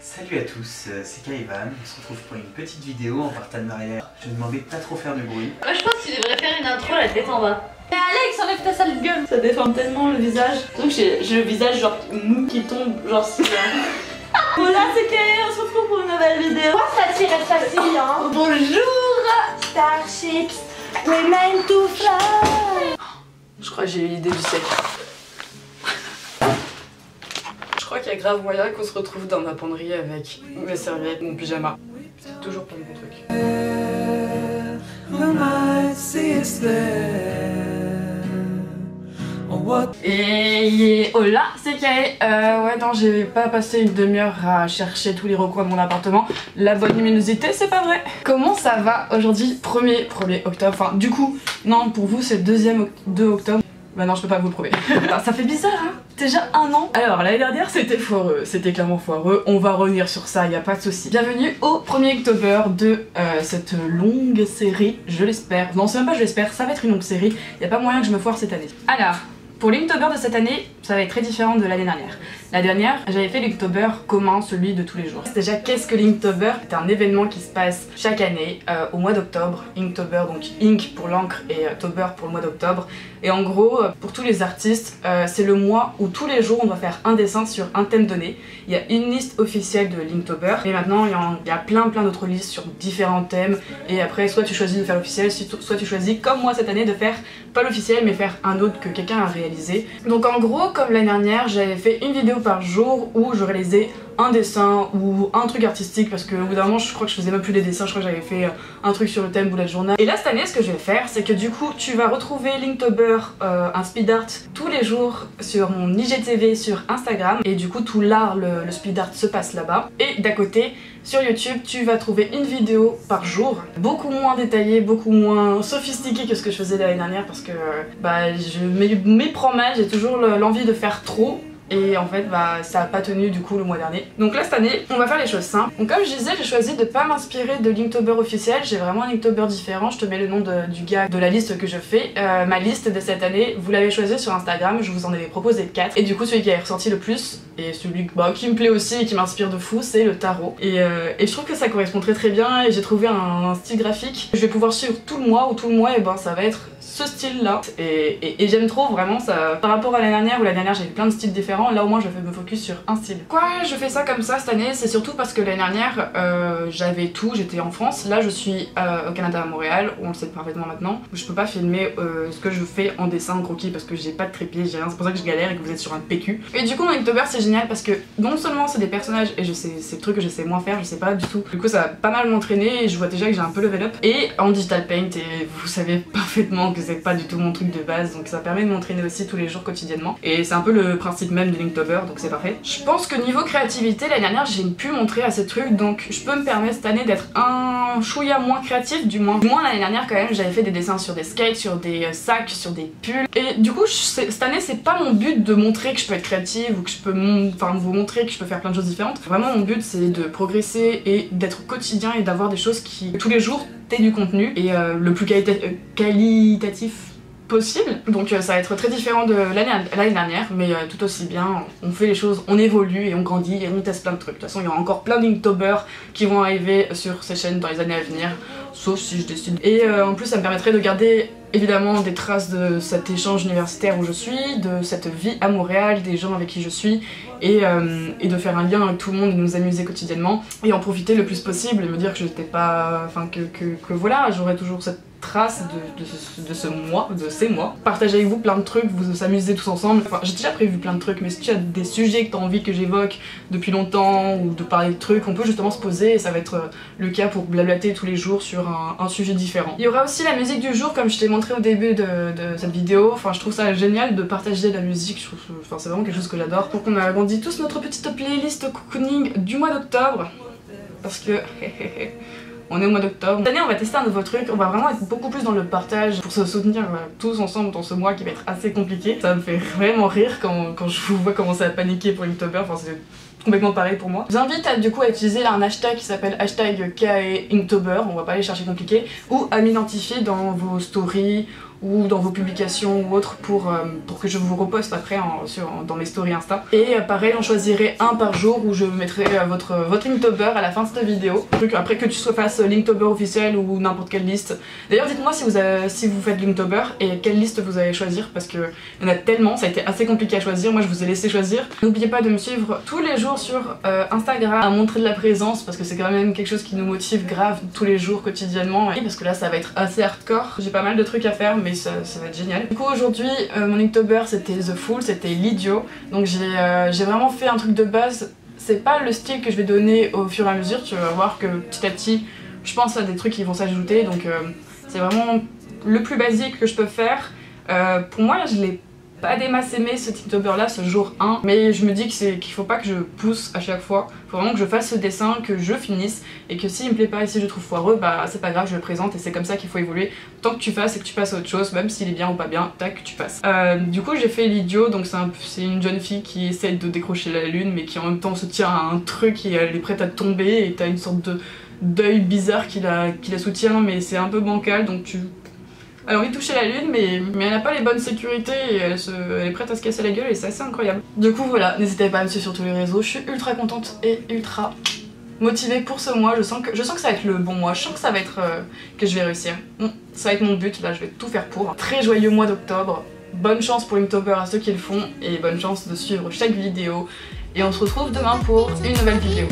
Salut à tous, c'est Kaivan, on se retrouve pour une petite vidéo en partenariat. Je me demandais de pas trop faire de bruit. Moi je pense qu'il devrait faire une intro la tête en bas. Mais Alex, enlève ta sale gueule. Ça déforme tellement le visage. Donc j'ai le visage genre mou qui tombe, genre si. Voilà, c'est Kay, on se retrouve pour une nouvelle vidéo. Facile, reste facile, hein. Bonjour Starships, we're meant to fly. Je crois que j'ai eu l'idée du siècle. Je crois qu'il y a grave moyen qu'on se retrouve dans ma penderie avec mes serviettes, mon pyjama. C'est toujours plein de bons trucs. Et hola, c'est Kay. Ouais, non, j'ai pas passé une demi-heure à chercher tous les recoins de mon appartement. La bonne luminosité, c'est pas vrai. Comment ça va aujourd'hui, 1er octobre? Enfin, du coup, non, pour vous, c'est le 2 octobre. Bah non, je peux pas vous le prouver. Ça fait bizarre, hein. Déjà un an. Alors, l'année dernière, c'était foireux. C'était clairement foireux. On va revenir sur ça, y a pas de souci. Bienvenue au 1er octobre de cette longue série, je l'espère. Non, c'est même pas je l'espère, ça va être une longue série. Y a pas moyen que je me foire cette année. Alors, pour l'Inktober de cette année, ça va être très différent de l'année dernière. La dernière, j'avais fait l'Inktober commun, celui de tous les jours. Déjà, qu'est-ce que l'Inktober? C'est un événement qui se passe chaque année au mois d'octobre. Inktober, donc Ink pour l'encre et Tober pour le mois d'octobre. Et en gros, pour tous les artistes, c'est le mois où tous les jours on doit faire un dessin sur un thème donné. Il y a une liste officielle de l'Inktober, et maintenant il y a plein d'autres listes sur différents thèmes. Et après, soit tu choisis de faire l'officiel, soit tu choisis, comme moi cette année, de faire pas l'officiel mais faire un autre que quelqu'un a réalisé. Donc en gros, comme l'année dernière, j'avais fait une vidéo par jour où je réalisais un dessin ou un truc artistique, parce que au bout d'un moment je crois que je faisais même plus des dessins, je crois que j'avais fait un truc sur le thème bullet journal. Et là cette année, ce que je vais faire, c'est que du coup tu vas retrouver l'Inktober, un speed art tous les jours sur mon IGTV sur Instagram, et du coup tout l'art, le speed art se passe là-bas. Et d'à côté, sur YouTube, tu vas trouver une vidéo par jour, beaucoup moins détaillée, beaucoup moins sophistiquée que ce que je faisais l'année dernière, parce que bah, je m'éprends mal, j'ai toujours l'envie de faire trop. Et en fait bah ça a pas tenu du coup le mois dernier. Donc là cette année on va faire les choses simples. Donc comme je disais, j'ai choisi de pas m'inspirer de l'Inktober officiel. J'ai vraiment un Inktober différent. Je te mets le nom du gars de la liste que je fais. Ma liste de cette année, vous l'avez choisi sur Instagram. Je vous en avais proposé 4. Et du coup celui qui est ressorti le plus, et celui qui me plaît aussi et qui m'inspire de fou, c'est le tarot. Et je trouve que ça correspond très bien. Et j'ai trouvé un style graphique que je vais pouvoir suivre tout le mois. Ou tout le mois et ben ça va être ce style là. Et j'aime trop vraiment ça. Par rapport à l'année dernière, où l'année dernière j'avais plein de styles différents, là au moins je vais me focus sur un style. Pourquoi je fais ça comme ça cette année? C'est surtout parce que l'année dernière j'avais tout, j'étais en France. Là je suis au Canada, à Montréal, où on le sait parfaitement maintenant. Je peux pas filmer ce que je fais en dessin, en croquis, parce que j'ai pas de trépied, j'ai rien. C'est pour ça que je galère et que vous êtes sur un PQ. Et du coup mon Inktober c'est génial parce que non seulement c'est des personnages, et c'est le truc que je sais moins faire, je sais pas du tout. Du coup ça va pas mal m'entraîner et je vois déjà que j'ai un peu level up. Et en digital paint, et vous savez parfaitement que c'est pas du tout mon truc de base, donc ça permet de m'entraîner aussi tous les jours quotidiennement. Et c'est un peu le principe même de l'Inktober, donc c'est parfait. Je pense que niveau créativité, l'année dernière j'ai pu montrer à ces trucs, donc je peux me permettre cette année d'être un chouïa moins créatif, du moins. L'année dernière quand même j'avais fait des dessins sur des skates, sur des sacs, sur des pulls. Et du coup cette année c'est pas mon but de montrer que je peux être créative ou que je peux vous montrer que je peux faire plein de choses différentes. Vraiment mon but c'est de progresser et d'être quotidien et d'avoir des choses qui tous les jours t'aient du contenu et le plus qualitatif possible. Donc ça va être très différent de l'année dernière, mais tout aussi bien, on fait les choses, on évolue et on grandit et on teste plein de trucs. De toute façon il y aura encore plein d'Inktober qui vont arriver sur ces chaînes dans les années à venir, sauf si je décide. Et en plus ça me permettrait de garder évidemment des traces de cet échange universitaire où je suis, de cette vie à Montréal, des gens avec qui je suis, et de faire un lien avec tout le monde et de nous amuser quotidiennement et en profiter le plus possible et me dire que j'étais pas, enfin que voilà, j'aurais toujours cette trace de ces mois. Partager avec vous plein de trucs, vous amuser tous ensemble. Enfin, j'ai déjà prévu plein de trucs, mais si tu as des sujets que tu as envie que j'évoque depuis longtemps ou de parler de trucs, on peut justement se poser et ça va être le cas pour blablater tous les jours sur un sujet différent. Il y aura aussi la musique du jour, comme je t'ai montré au début de cette vidéo. Enfin, je trouve ça génial de partager de la musique. Je trouve, enfin, c'est vraiment quelque chose que j'adore. Donc on a agrandi tous notre petite playlist cocooning du mois d'octobre parce que on est au mois d'octobre. Cette année on va tester un nouveau truc, on va vraiment être beaucoup plus dans le partage pour se soutenir tous ensemble dans ce mois qui va être assez compliqué. Ça me fait vraiment rire quand je vous vois commencer à paniquer pour Inktober, enfin c'est complètement pareil pour moi. J'invite du coup à utiliser un hashtag qui s'appelle hashtag #Inktober, on va pas aller chercher compliqué, ou à m'identifier dans vos stories ou dans vos publications ou autres pour que je vous reposte après dans mes stories Insta. Et pareil, j'en choisirai un par jour où je mettrai votre Linktober à la fin de cette vidéo. Après que tu fasses Linktober officiel ou n'importe quelle liste. D'ailleurs dites-moi si vous faites Linktober et quelle liste vous allez choisir parce qu'il y en a tellement, ça a été assez compliqué à choisir, moi je vous ai laissé choisir. N'oubliez pas de me suivre tous les jours sur Instagram, à montrer de la présence parce que c'est quand même quelque chose qui nous motive grave tous les jours quotidiennement et parce que là ça va être assez hardcore. J'ai pas mal de trucs à faire mais ça va être génial. Du coup aujourd'hui mon Linktober c'était The Fool, c'était l'idiot, donc j'ai vraiment fait un truc de base. C'est pas le style que je vais donner au fur et à mesure, tu vas voir que petit à petit je pense à des trucs qui vont s'ajouter, donc c'est vraiment le plus basique que je peux faire. Pour moi je l'ai pas des masses aimé ce Linktober là ce jour 1, mais je me dis qu'il faut pas que je pousse à chaque fois, faut vraiment que je fasse ce dessin, que je finisse et que s'il me plaît pas et si je le trouve foireux, bah c'est pas grave, je le présente et c'est comme ça qu'il faut évoluer. Tant que tu fasses et que tu passes à autre chose, même s'il est bien ou pas bien, tac, tu passes. Du coup j'ai fait l'idiot, donc c'est une jeune fille qui essaie de décrocher la lune mais qui en même temps se tient à un truc et elle est prête à tomber et t'as une sorte d'œil bizarre qui la soutient mais c'est un peu bancal, donc elle a envie de toucher la lune mais elle n'a pas les bonnes sécurités et elle est prête à se casser la gueule et c'est assez incroyable. Du coup voilà, n'hésitez pas à me suivre sur tous les réseaux, je suis ultra contente et ultra motivée pour ce mois, je sens que ça va être le bon mois, je sens que ça va être que je vais réussir. Ça va être mon but, là je vais tout faire pour. Très joyeux mois d'octobre, bonne chance pour Linktober à ceux qui le font et bonne chance de suivre chaque vidéo et on se retrouve demain pour une nouvelle vidéo.